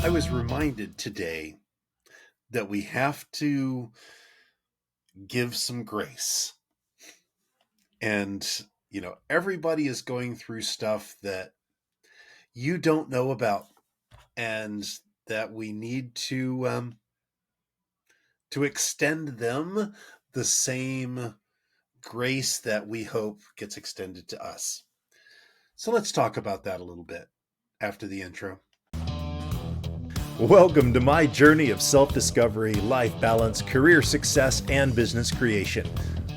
I was reminded today that we have to give some grace. And, everybody is going through stuff that you don't know about and that we need to extend them the same grace that we hope gets extended to us. So let's talk about that a little bit after the intro. Welcome to my journey of self-discovery, life balance, career success, and business creation.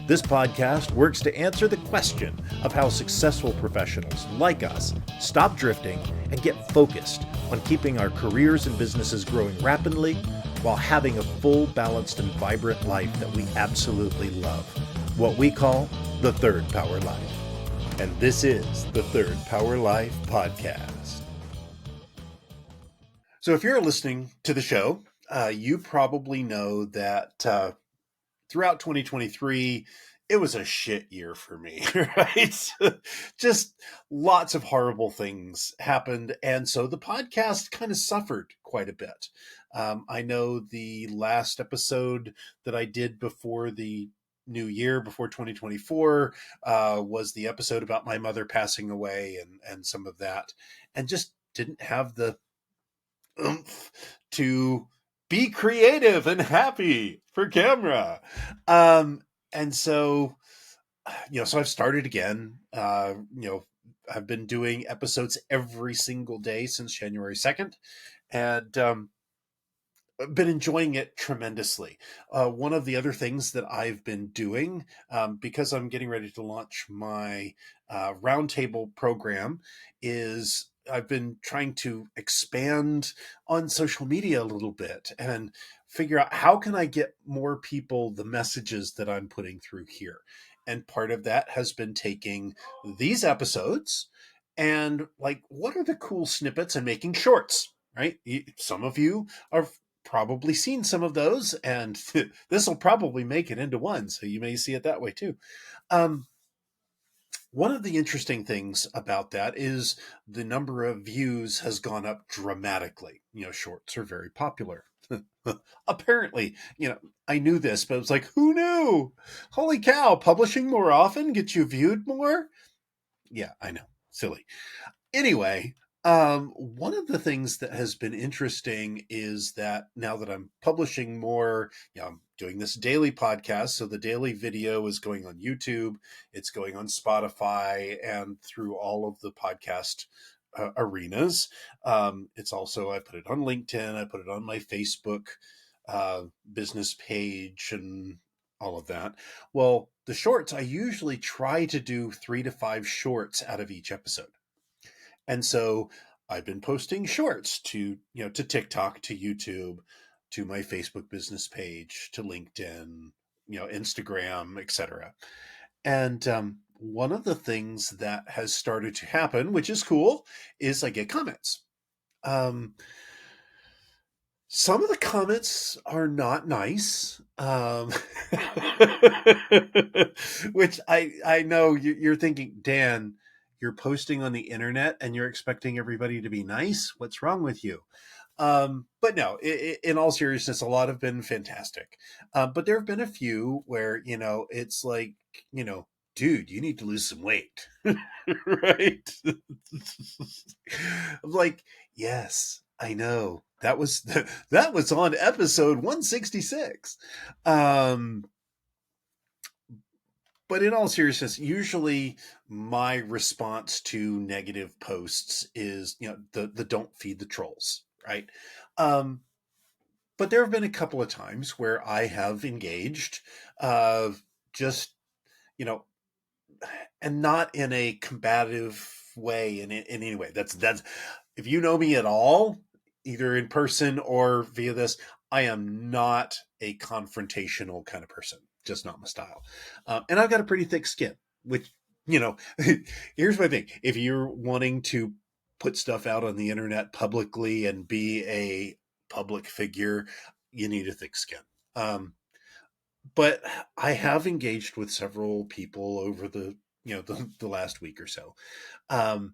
This podcast works to answer the question of how successful professionals like us stop drifting and get focused on keeping our careers and businesses growing rapidly while having a full, balanced, and vibrant life that we absolutely love. What we call the Third Power Life. And this is the Third Power Life Podcast. So if you're listening to the show, you probably know that throughout 2023, it was a shit year for me, right? Just lots of horrible things happened. And so the podcast kind of suffered quite a bit. I know the last episode that I did before the new year, before 2024, was the episode about my mother passing away and some of that, and just didn't have the oomph to be creative and happy for camera. And so, so I've started again. I've been doing episodes every single day since January 2nd, and I've been enjoying it tremendously. One of the other things that I've been doing, because I'm getting ready to launch my Roundtable program, is I've been trying to expand on social media a little bit and figure out how can I get more people the messages that I'm putting through here. And part of that has been taking these episodes and what are the cool snippets and making shorts, right? Some of you are probably seen some of those, and this will probably make it into one, so you may see it that way too. One of the interesting things about that is the number of views has gone up dramatically. Shorts are very popular. Apparently, I knew this, but it was like, who knew? Holy cow, publishing more often gets you viewed more? Yeah, I know. Silly. Anyway, one of the things that has been interesting is that now that I'm publishing more, I'm doing this daily podcast. So the daily video is going on YouTube, it's going on Spotify, and through all of the podcast arenas. It's also, I put it on LinkedIn, I put it on my Facebook business page, and all of that. Well, the shorts, I usually try to do 3 to 5 shorts out of each episode. And so I've been posting shorts to TikTok, to YouTube, to my Facebook business page, to LinkedIn, Instagram, etc. And one of the things that has started to happen, which is cool, is I get comments. Some of the comments are not nice, which I know you're thinking, Dan, you're posting on the internet and you're expecting everybody to be nice. What's wrong with you? But no, in all seriousness, a lot have been fantastic. But there have been a few where, it's like, dude, you need to lose some weight, right? I'm like, yes, I know. That was on episode 166. But in all seriousness, usually my response to negative posts is, the don't feed the trolls, right? But there have been a couple of times where I have engaged, just, and not in a combative way in any way. That's if you know me at all, either in person or via this, I am not a confrontational kind of person. Just not my style. And I've got a pretty thick skin, which, here's my thing. If you're wanting to put stuff out on the internet publicly and be a public figure, you need a thick skin. But I have engaged with several people over the last week or so, and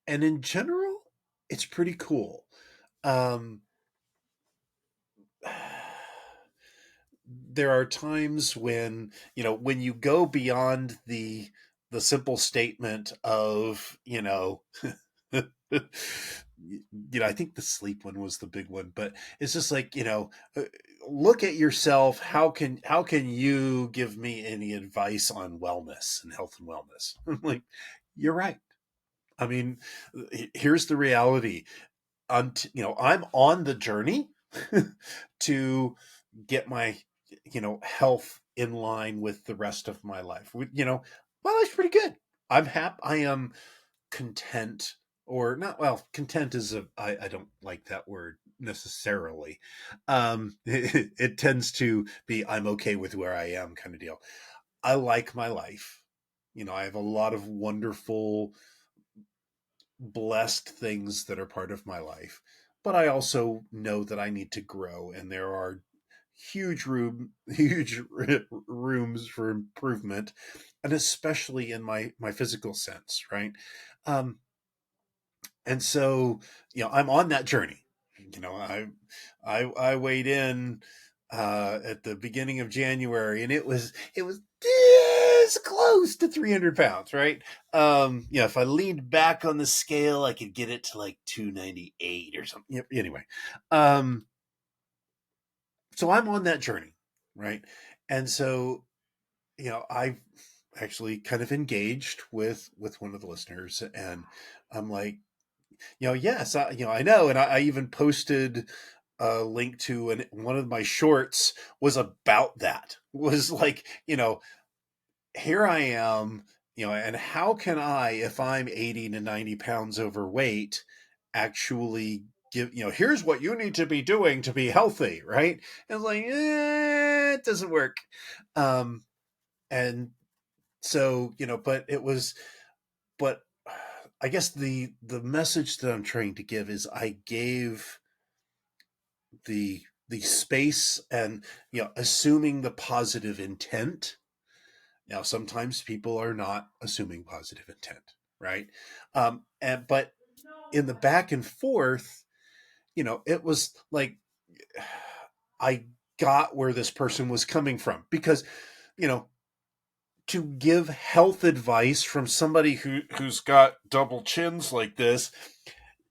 in general, it's pretty cool. um, there are times when, when you go beyond the simple statement of, I think the sleep one was the big one, but it's just like, look at yourself. How can you give me any advice on wellness and health and wellness? I'm like, you're right. I mean, here's the reality. I'm on the journey to get my, health in line with the rest of my life. My life's pretty good. I'm happy. I am content, or not. Well, content is I don't like that word necessarily. It tends to be I'm okay with where I am kind of deal. I like my life. I have a lot of wonderful, blessed things that are part of my life, but I also know that I need to grow, and there are huge rooms for improvement, and especially in my physical sense, right? um and so, I'm on that journey. I weighed in at the beginning of January, and it was this close to 300 pounds, right? If I leaned back on the scale, I could get it to like 298 or something. Anyway, um so I'm on that journey, right? And so, I actually kind of engaged with one of the listeners, and I'm like, yes, I know. And I even posted a link to one of my shorts was about that. Was like, here I am, and how can I, if I'm 80 to 90 pounds overweight, actually give, here's what you need to be doing to be healthy, right? And it's like, it doesn't work. Um, and so, but I guess the message that I'm trying to give is I gave the space, and assuming the positive intent. Now sometimes people are not assuming positive intent, right? And but in the back and forth, it was like I got where this person was coming from, because you know to give health advice from somebody who's got double chins like this,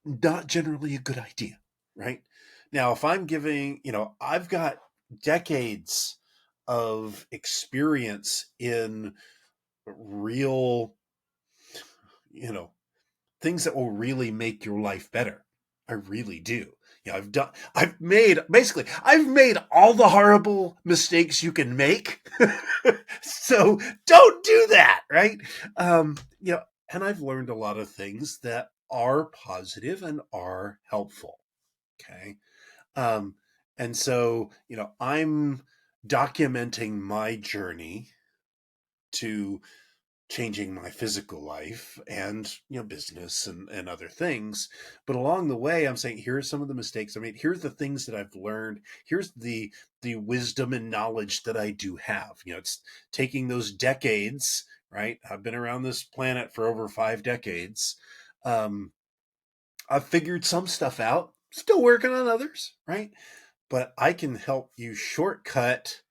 not generally a good idea, right? Now, if I'm giving, I've got decades of experience in real, you know, things that will really make your life better. I really do. I've made all the horrible mistakes you can make. So don't do that, right? Um, you know, and I've learned a lot of things that are positive and are helpful. Okay. Um, and so, I'm documenting my journey to changing my physical life and business and other things. But along the way, I'm saying, here's some of the mistakes I made, here's the things that I've learned, here's the wisdom and knowledge that I do have. It's taking those decades, right? I've been around this planet for over 5 decades. I've figured some stuff out, still working on others, right? But I can help you shortcut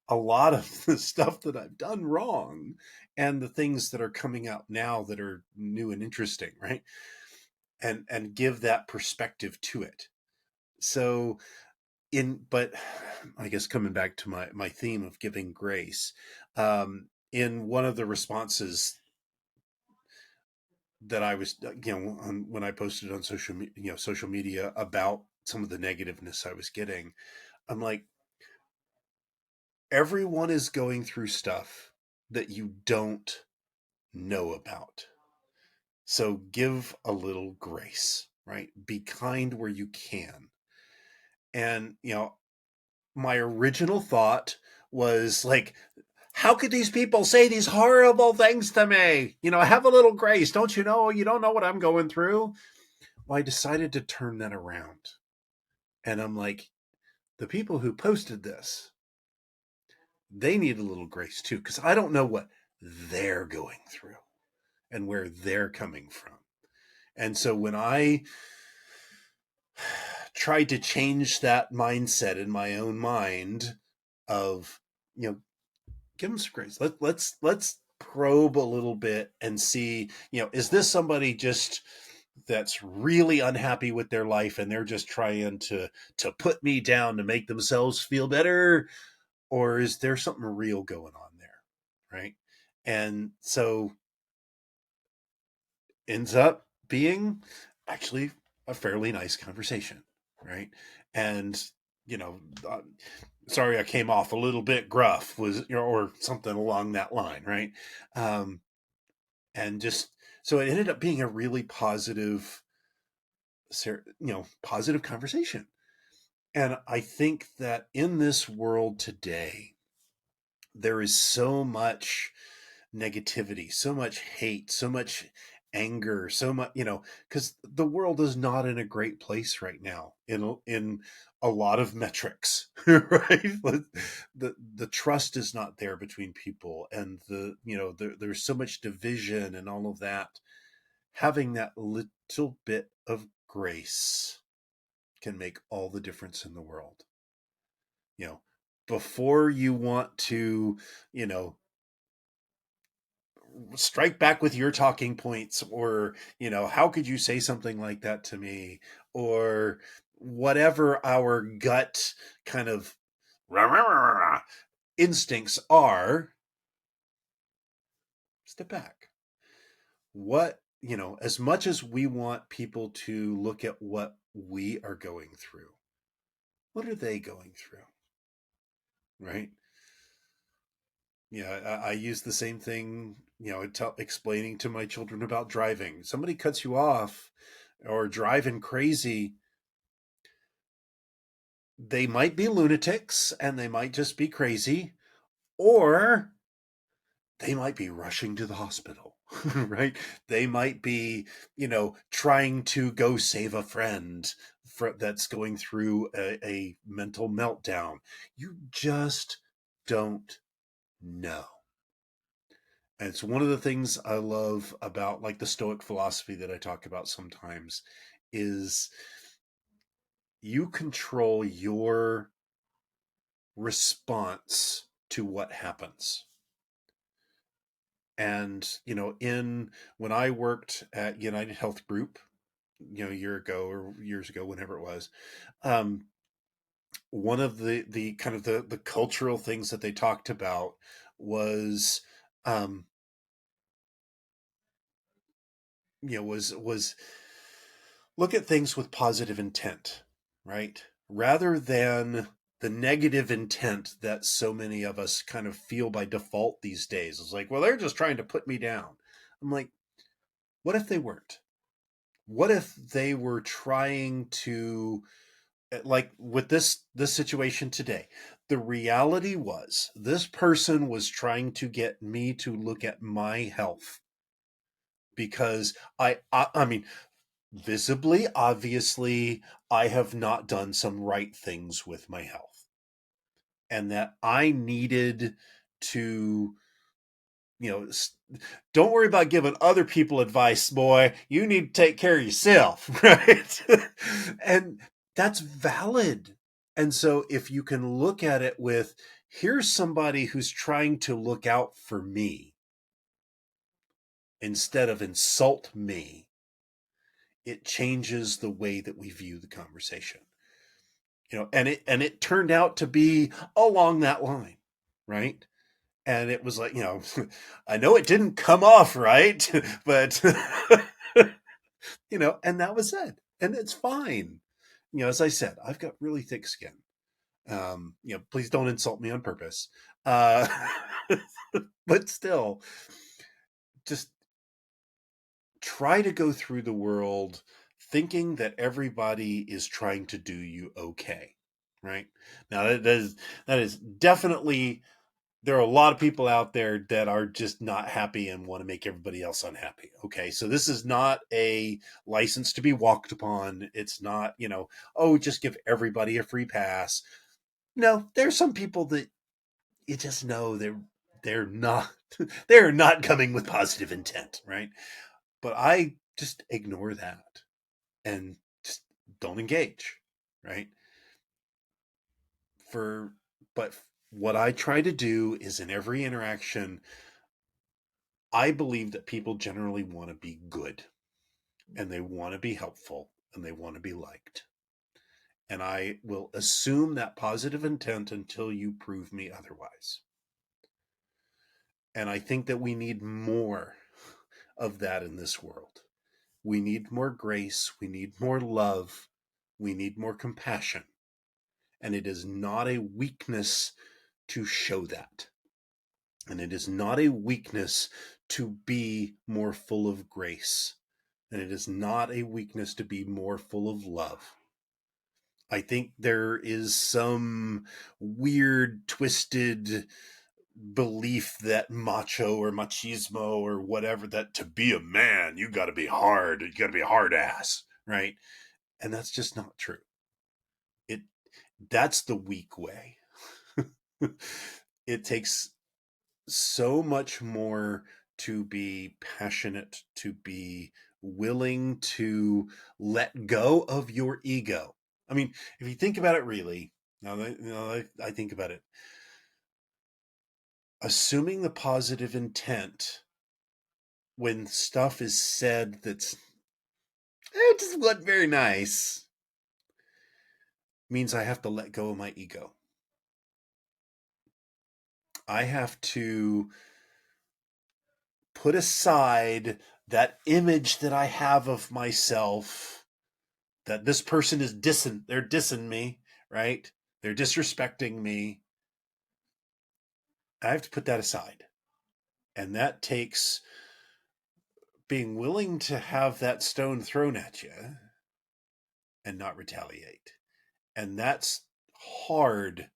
a lot of the stuff that I've done wrong, and the things that are coming out now that are new and interesting, right? And give that perspective to it. So but I guess coming back to my theme of giving grace, in one of the responses that I was, when I posted on social media about some of the negativeness I was getting, I'm like, everyone is going through stuff that you don't know about. So give a little grace, right? Be kind where you can. And, my original thought was like, how could these people say these horrible things to me? Have a little grace. Don't you know? You don't know what I'm going through. Well, I decided to turn that around. And I'm like, the people who posted this, they need a little grace too, because I don't know what they're going through and where they're coming from. And so when I tried to change that mindset in my own mind of, give them some grace. Let's probe a little bit and see, is this somebody just that's really unhappy with their life and they're just trying to put me down to make themselves feel better, or is there something real going on there, right? And so ends up being actually a fairly nice conversation, right? And you know, uh, sorry I came off a little bit gruff, was or something along that line, right? Um, and just so it ended up being a really positive, positive conversation. And I think that in this world today, there is so much negativity, so much hate, so much anger, so much, because the world is not in a great place right now in a lot of metrics, right? The trust is not there between people, and there's so much division and all of that. Having that little bit of grace can make all the difference in the world. You know, before you want to, you know, strike back with your talking points, or how could you say something like that to me, or whatever our gut kind of rah, rah, rah, rah, instincts are, step back. What, as much as we want people to look at what we are going through, what are they going through, right? Yeah, I use the same thing, explaining to my children about driving. Somebody cuts you off or driving crazy, they might be lunatics and they might just be crazy, or they might be rushing to the hospital, right? They might be, trying to go save a friend that's going through a mental meltdown. You just don't know. And it's one of the things I love about like the Stoic philosophy that I talk about sometimes is you control your response to what happens. And, in when I worked at United Health Group, a year ago or years ago, whenever it was, um, one of the kind of the cultural things that they talked about was, um, was look at things with positive intent, right? Rather than the negative intent that so many of us kind of feel by default these days. It's like, well, they're just trying to put me down. I'm like, what if they weren't? What if they were trying to, like with this situation today, the reality was this person was trying to get me to look at my health because I mean, visibly, obviously, I have not done some right things with my health, and that I needed to, you know, don't worry about giving other people advice, boy. You need to take care of yourself, right? And that's valid. And so if you can look at it with, here's somebody who's trying to look out for me instead of insult me, it changes the way that we view the conversation. And it turned out to be along that line, right? And it was like, I know it didn't come off right, but and that was it, and it's fine. As I said, I've got really thick skin. Please don't insult me on purpose, uh but still, just try to go through the world thinking that everybody is trying to do you okay, right? Now that is definitely, there are a lot of people out there that are just not happy and want to make everybody else unhappy. Okay, so this is not a license to be walked upon. It's not, oh, just give everybody a free pass. No, there's some people that you just know they're not they're not coming with positive intent, right? But I just ignore that and just don't engage. right? But what I try to do is in every interaction, I believe that people generally want to be good and they want to be helpful and they want to be liked. And I will assume that positive intent until you prove me otherwise. And I think that we need more of that in this world. We need more grace. We need more love. We need more compassion. And it is not a weakness to show that. And it is not a weakness to be more full of grace. And it is not a weakness to be more full of love. I think there is some weird, twisted belief that macho or machismo or whatever, that to be a man, you got to be hard. You got to be a hard ass, right? And that's just not true. That's the weak way. It takes so much more to be passionate, to be willing to let go of your ego. I mean, if you think about it really, now that I think about it, assuming the positive intent when stuff is said that's it just wasn't very nice means I have to let go of my ego. I have to put aside that image that I have of myself, that this person is they're dissing me, right? They're disrespecting me. I have to put that aside. And that takes being willing to have that stone thrown at you and not retaliate. And that's hard.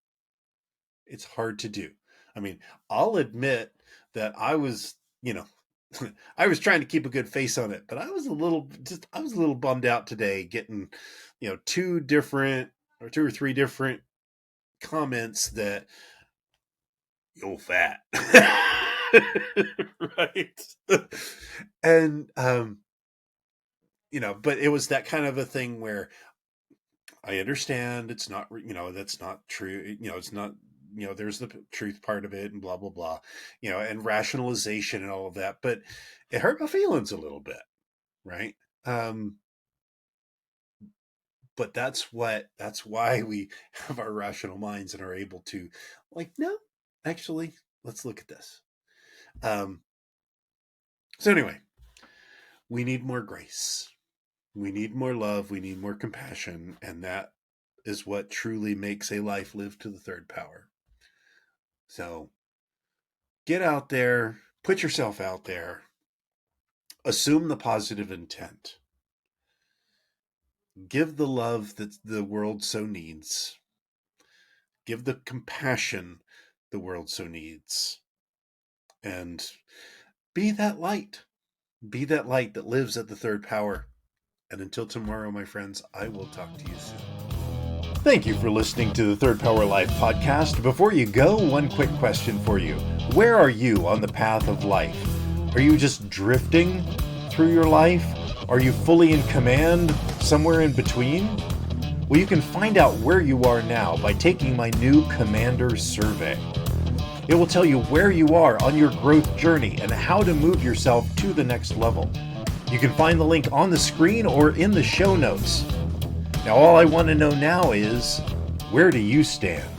It's hard to do. I mean, I'll admit that I was, I was trying to keep a good face on it, but I was a little bummed out today getting, two or three different comments that you're fat. Right. And, but it was that kind of a thing where I understand it's not, that's not true. It's not, there's the truth part of it and blah, blah, blah, and rationalization and all of that, but it hurt my feelings a little bit. Right. But that's why we have our rational minds and are able to no, actually, let's look at this. So anyway, we need more grace. We need more love. We need more compassion. And that is what truly makes a life live to the third power. So get out there, put yourself out there, assume the positive intent, give the love that the world so needs, give the compassion the world so needs, and be that light. Be that light that lives at the third power. And until tomorrow, my friends, I will talk to you soon. Thank you for listening to the Third Power Life podcast. Before you go, one quick question for you. Where are you on the path of life? Are you just drifting through your life? Are you fully in command somewhere in between? Well, you can find out where you are now by taking my new Commander Survey. It will tell you where you are on your growth journey and how to move yourself to the next level. You can find the link on the screen or in the show notes. Now, all I want to know now is, where do you stand?